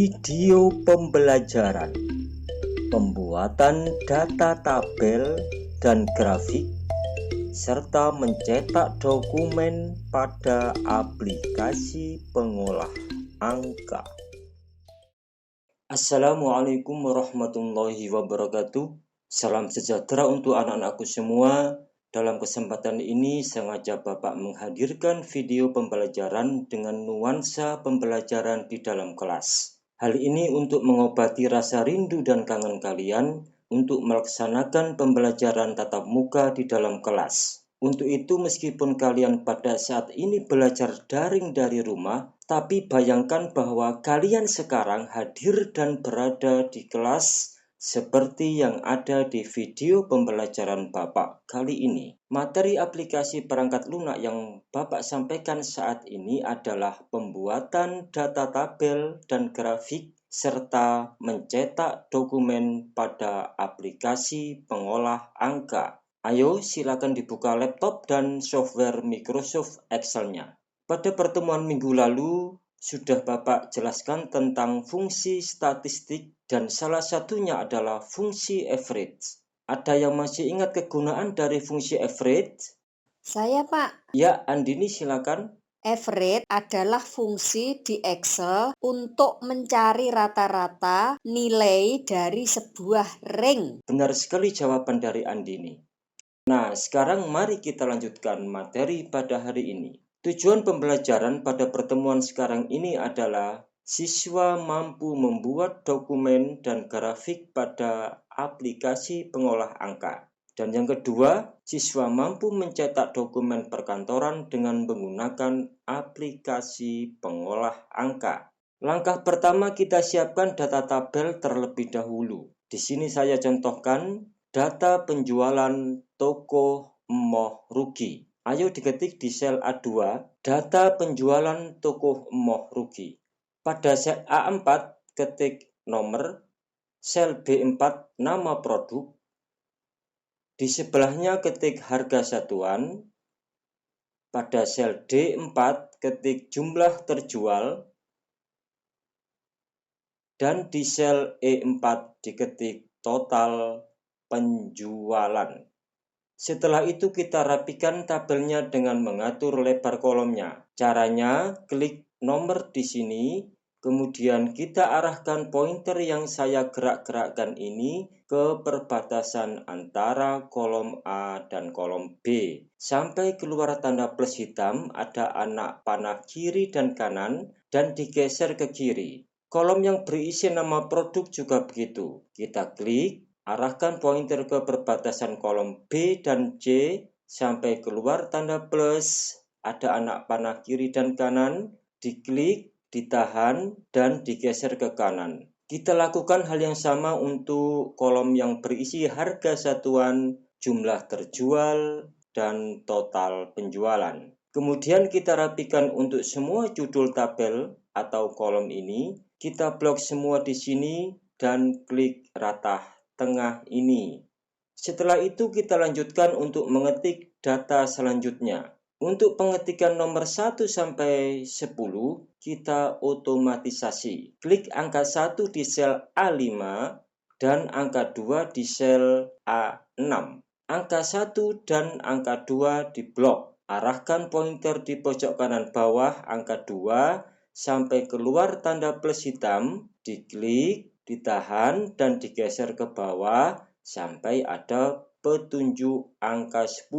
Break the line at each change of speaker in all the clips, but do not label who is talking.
Video pembelajaran, pembuatan data tabel dan grafik, serta mencetak dokumen pada aplikasi pengolah angka. Assalamualaikum warahmatullahi wabarakatuh. Salam sejahtera untuk anak-anakku semua. Dalam kesempatan ini sengaja Bapak menghadirkan video pembelajaran dengan nuansa pembelajaran di dalam kelas. Hal ini untuk mengobati rasa rindu dan kangen kalian untuk melaksanakan pembelajaran tatap muka di dalam kelas. Untuk itu meskipun kalian pada saat ini belajar daring dari rumah, tapi bayangkan bahwa kalian sekarang hadir dan berada di kelas seperti yang ada di video pembelajaran Bapak kali ini. Materi aplikasi perangkat lunak yang Bapak sampaikan saat ini adalah pembuatan data tabel dan grafik serta mencetak dokumen pada aplikasi pengolah angka. Ayo silakan dibuka laptop dan software Microsoft Excel-nya. Pada pertemuan minggu lalu, sudah Bapak jelaskan tentang fungsi statistik dan salah satunya adalah fungsi average. Ada yang masih ingat kegunaan dari fungsi average?
Saya, Pak.
Ya, Andini silakan.
Average adalah fungsi di Excel untuk mencari rata-rata nilai dari sebuah ring.
Benar sekali jawaban dari Andini. Nah, sekarang mari kita lanjutkan materi pada hari ini. Tujuan pembelajaran pada pertemuan sekarang ini adalah siswa mampu membuat dokumen dan grafik pada aplikasi pengolah angka. Dan yang kedua, siswa mampu mencetak dokumen perkantoran dengan menggunakan aplikasi pengolah angka. Langkah pertama kita siapkan data tabel terlebih dahulu. Di sini saya contohkan data penjualan toko Emoh Rugi. Ayo diketik di sel A2, data penjualan toko Emoh Rugi. Pada sel A4, ketik nomor, sel B4 nama produk, di sebelahnya ketik harga satuan, pada sel D4 ketik jumlah terjual, dan di sel E4 diketik total penjualan. Setelah itu kita rapikan tabelnya dengan mengatur lebar kolomnya. Caranya, klik nomor di sini, kemudian kita arahkan pointer yang saya gerak-gerakkan ini ke perbatasan antara kolom A dan kolom B. Sampai keluar tanda plus hitam, ada anak panah kiri dan kanan, dan digeser ke kiri. Kolom yang berisi nama produk juga begitu. Kita klik, arahkan pointer ke perbatasan kolom B dan C sampai keluar tanda plus, ada anak panah kiri dan kanan, diklik, ditahan, dan digeser ke kanan. Kita lakukan hal yang sama untuk kolom yang berisi harga satuan, jumlah terjual, dan total penjualan. Kemudian kita rapikan untuk semua judul tabel atau kolom ini. Kita blok semua di sini dan klik rata tengah ini. Setelah itu kita lanjutkan untuk mengetik data selanjutnya. Untuk pengetikan nomor 1 sampai 10 kita otomatisasi. Klik angka 1 di sel A5 dan angka 2 di sel A6. Angka 1 dan angka 2 di blok. Arahkan pointer di pojok kanan bawah angka 2 sampai keluar tanda plus hitam, diklik, ditahan, dan digeser ke bawah sampai ada petunjuk angka 10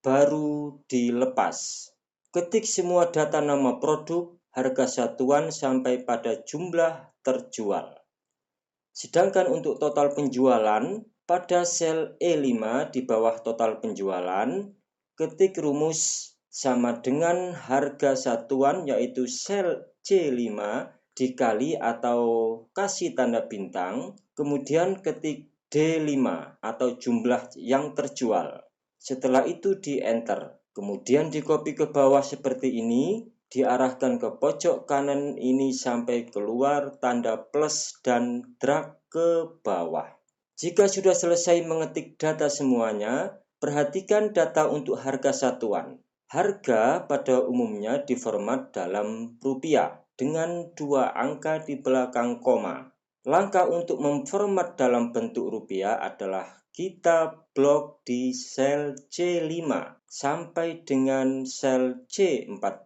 baru dilepas. Ketik semua data nama produk, harga satuan sampai pada jumlah terjual. Sedangkan untuk total penjualan, pada sel E5 di bawah total penjualan, ketik rumus sama dengan harga satuan yaitu sel C5 dikali atau kasih tanda bintang, kemudian ketik D5 atau jumlah yang terjual. Setelah itu di enter, kemudian di copy ke bawah seperti ini, diarahkan ke pojok kanan ini sampai keluar tanda plus dan drag ke bawah. Jika sudah selesai mengetik data semuanya, perhatikan data untuk harga satuan. Harga pada umumnya diformat dalam rupiah dengan 2 angka di belakang koma. Langkah untuk memformat dalam bentuk rupiah adalah kita blok di sel C5 sampai dengan sel C14.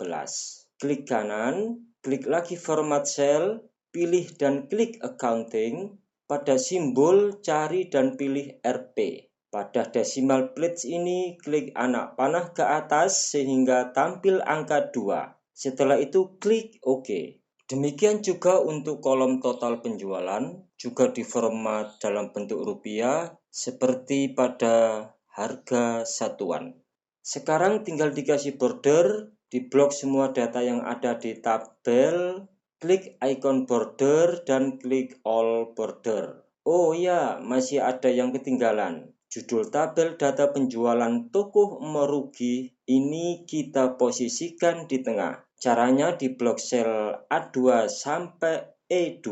Klik kanan, klik lagi format sel, pilih dan klik accounting. Pada simbol cari dan pilih RP. Pada decimal place ini klik anak panah ke atas sehingga tampil angka 2. Setelah itu klik OK. Demikian juga untuk kolom total penjualan, juga diformat dalam bentuk rupiah seperti pada harga satuan. Sekarang tinggal dikasih border, diblok semua data yang ada di tabel, klik icon border dan klik all border. Oh ya, masih ada yang ketinggalan. Judul tabel data penjualan toko merugi ini kita posisikan di tengah. Caranya di blok sel A2 sampai E2,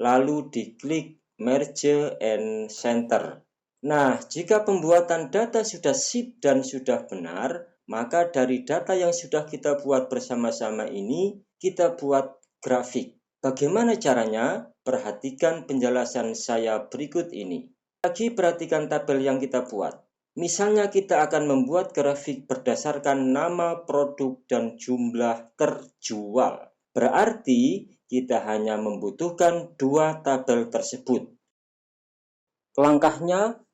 lalu diklik Merge and Center. Nah, jika pembuatan data sudah sip dan sudah benar, maka dari data yang sudah kita buat bersama-sama ini, kita buat grafik. Bagaimana caranya? Perhatikan penjelasan saya berikut ini. Lagi perhatikan tabel yang kita buat. Misalnya kita akan membuat grafik berdasarkan nama produk dan jumlah terjual. Berarti kita hanya membutuhkan 2 tabel tersebut. Langkahnya,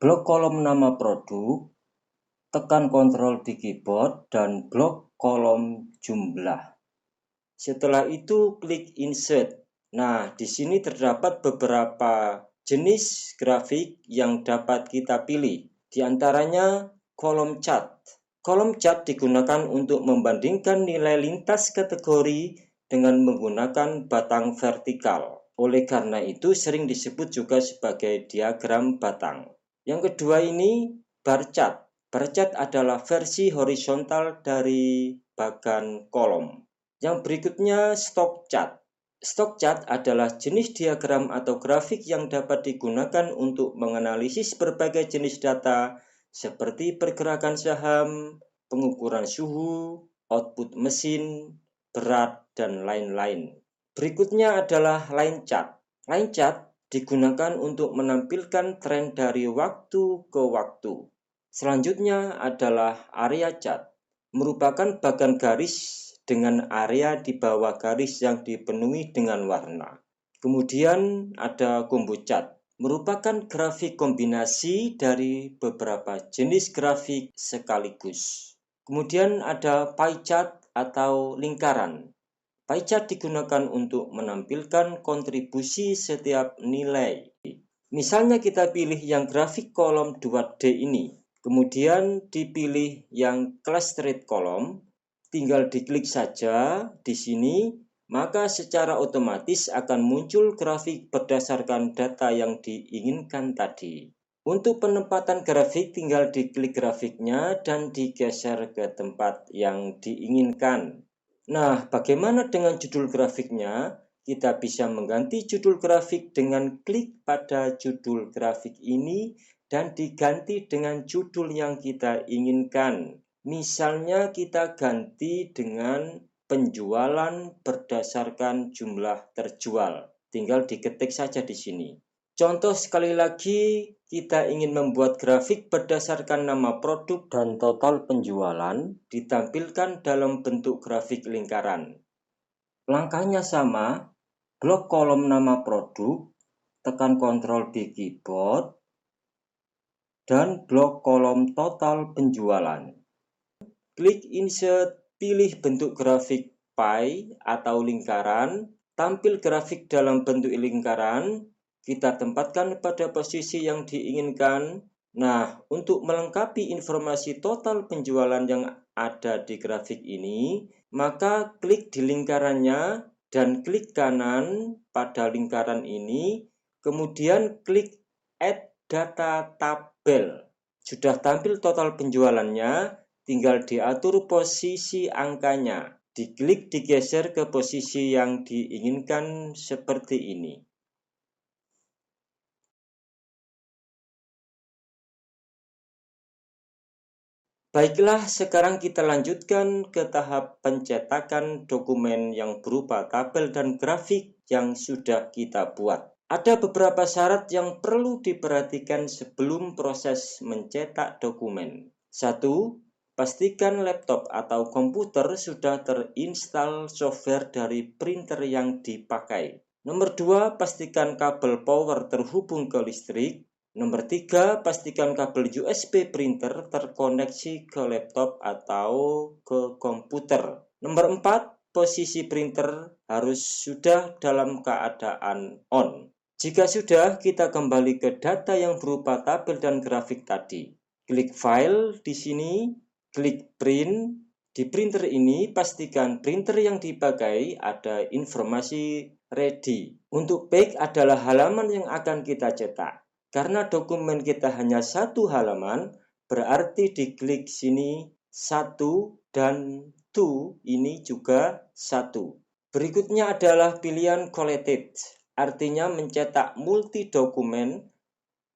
blok kolom nama produk, tekan Ctrl di keyboard dan blok kolom jumlah. Setelah itu klik insert. Nah, di sini terdapat beberapa jenis grafik yang dapat kita pilih. Di antaranya kolom chart. Kolom chart digunakan untuk membandingkan nilai lintas kategori dengan menggunakan batang vertikal. Oleh karena itu sering disebut juga sebagai diagram batang. Yang kedua ini bar chart. Bar chart adalah versi horizontal dari bagan kolom. Yang berikutnya stock chart. Stock chart adalah jenis diagram atau grafik yang dapat digunakan untuk menganalisis berbagai jenis data seperti pergerakan saham, pengukuran suhu, output mesin, berat, dan lain-lain. Berikutnya adalah line chart. Line chart digunakan untuk menampilkan tren dari waktu ke waktu. Selanjutnya adalah area chart, merupakan bagan garis dengan area di bawah garis yang dipenuhi dengan warna. Kemudian ada combo chart, merupakan grafik kombinasi dari beberapa jenis grafik sekaligus. Kemudian ada pie chart atau lingkaran. Pie chart digunakan untuk menampilkan kontribusi setiap nilai. Misalnya kita pilih yang grafik kolom 2D ini, kemudian dipilih yang clustered column. Tinggal diklik saja di sini, maka secara otomatis akan muncul grafik berdasarkan data yang diinginkan tadi. Untuk penempatan grafik tinggal diklik grafiknya dan digeser ke tempat yang diinginkan. Nah, bagaimana dengan judul grafiknya? Kita bisa mengganti judul grafik dengan klik pada judul grafik ini dan diganti dengan judul yang kita inginkan. Misalnya kita ganti dengan penjualan berdasarkan jumlah terjual. Tinggal diketik saja di sini. Contoh sekali lagi, kita ingin membuat grafik berdasarkan nama produk dan total penjualan ditampilkan dalam bentuk grafik lingkaran. Langkahnya sama, blok kolom nama produk, tekan Ctrl di keyboard, dan blok kolom total penjualan. Klik insert, pilih bentuk grafik pie atau lingkaran, tampil grafik dalam bentuk lingkaran, kita tempatkan pada posisi yang diinginkan. Nah, untuk melengkapi informasi total penjualan yang ada di grafik ini, maka klik di lingkarannya dan klik kanan pada lingkaran ini, kemudian klik add data tabel. Sudah tampil total penjualannya, tinggal diatur posisi angkanya. Diklik digeser ke posisi yang diinginkan seperti ini. Baiklah, sekarang kita lanjutkan ke tahap pencetakan dokumen yang berupa tabel dan grafik yang sudah kita buat. Ada beberapa syarat yang perlu diperhatikan sebelum proses mencetak dokumen. 1. Pastikan laptop atau komputer sudah terinstall software dari printer yang dipakai. Nomor 2, pastikan kabel power terhubung ke listrik. Nomor 3, pastikan kabel USB printer terkoneksi ke laptop atau ke komputer. Nomor 4, posisi printer harus sudah dalam keadaan on. Jika sudah, kita kembali ke data yang berupa tabel dan grafik tadi. Klik file di sini, klik print. Di printer ini, pastikan printer yang dipakai ada informasi ready. Untuk page adalah halaman yang akan kita cetak. Karena dokumen kita hanya satu halaman, berarti diklik sini 1 dan 2 ini juga 1. Berikutnya adalah pilihan collected, artinya mencetak multi dokumen.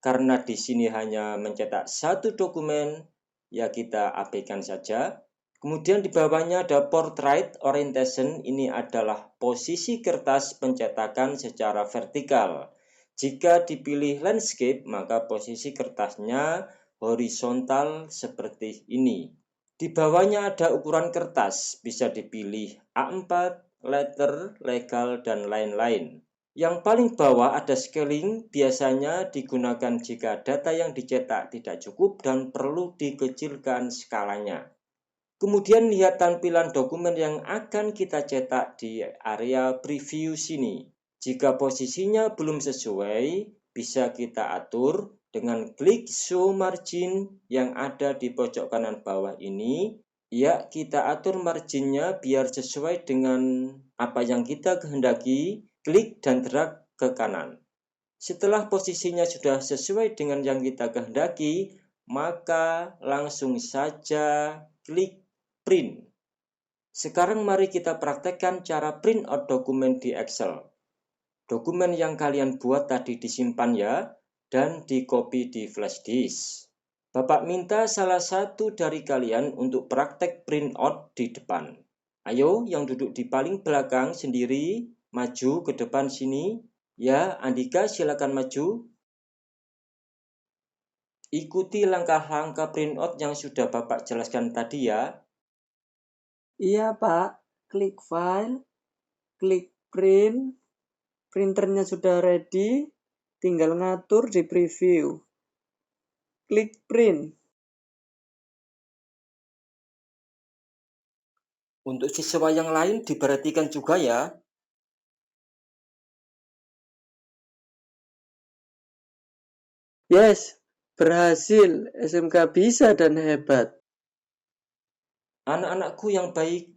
Karena di sini hanya mencetak satu dokumen, ya kita abaikan saja. Kemudian di bawahnya ada portrait orientation, ini adalah posisi kertas pencetakan secara vertikal. Jika dipilih landscape, maka posisi kertasnya horizontal seperti ini. Di bawahnya ada ukuran kertas, bisa dipilih A4, letter, legal, dan lain-lain. Yang paling bawah ada scaling, biasanya digunakan jika data yang dicetak tidak cukup dan perlu dikecilkan skalanya. Kemudian lihat tampilan dokumen yang akan kita cetak di area preview sini. Jika posisinya belum sesuai, bisa kita atur dengan klik show margin yang ada di pojok kanan bawah ini. Ya, kita atur marginnya biar sesuai dengan apa yang kita kehendaki, klik dan drag ke kanan. Setelah posisinya sudah sesuai dengan yang kita kehendaki, maka langsung saja klik print. Sekarang mari kita praktekkan cara print out dokumen di Excel. Dokumen yang kalian buat tadi disimpan ya, dan di-copy di flash disk. Bapak minta salah satu dari kalian untuk praktek print out di depan. Ayo, yang duduk di paling belakang sendiri, maju ke depan sini. Ya, Andika silakan maju. Ikuti langkah-langkah print out yang sudah Bapak jelaskan tadi ya.
Iya, Pak. Klik file, klik print. Printernya sudah ready, tinggal ngatur di preview. Klik print.
Untuk siswa yang lain diperhatikan juga ya.
Yes, berhasil. SMK bisa dan hebat.
Anak-anakku yang baik,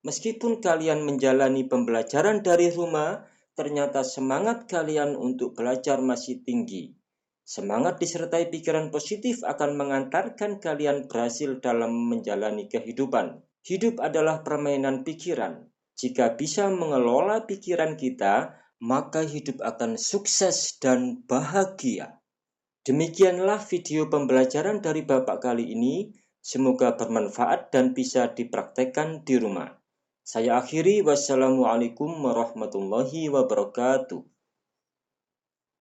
meskipun kalian menjalani pembelajaran dari rumah, ternyata semangat kalian untuk belajar masih tinggi. Semangat disertai pikiran positif akan mengantarkan kalian berhasil dalam menjalani kehidupan. Hidup adalah permainan pikiran. Jika bisa mengelola pikiran kita, maka hidup akan sukses dan bahagia. Demikianlah video pembelajaran dari Bapak kali ini. Semoga bermanfaat dan bisa dipraktekkan di rumah. Saya akhiri, wassalamualaikum warahmatullahi wabarakatuh.